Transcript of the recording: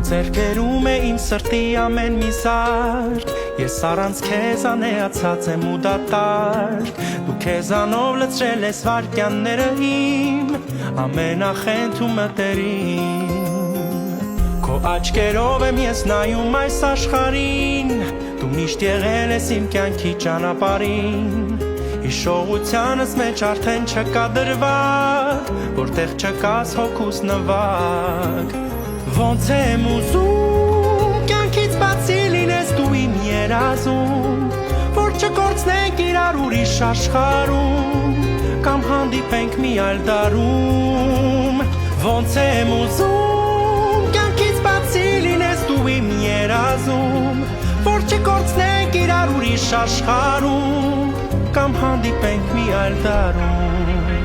ձեռքերում է իմ սրտի ամեն մի զարկ Ես առանց քեզ անեացած եմ ու դատարկ Դու քեզանով լցրել ես վարկյանները իմ Ամենախենթումը տերին Քո աչքերով եմ ես նայում այս աշխարհին Դու միշտ եղել ես իմ կյանքի ճանապարհին Հիշողությանս մեջ արդեն չկա դրվագ Որտեղ չկաս հոգուս նվագ Ոնց եմ ուզում կյանքից բացի լինես դու իմ երազում Որ չկորցնենք իրար ուրիշ աշխարհում Կամ հանդիպենք մի այլ դարում Ոնց եմ ուզում կյանքից բացի լինես դու իմ երազում Որ չկորցնենք իրար ուրիշ աշխարհում Կամ հանդիպենք մի այլ դարում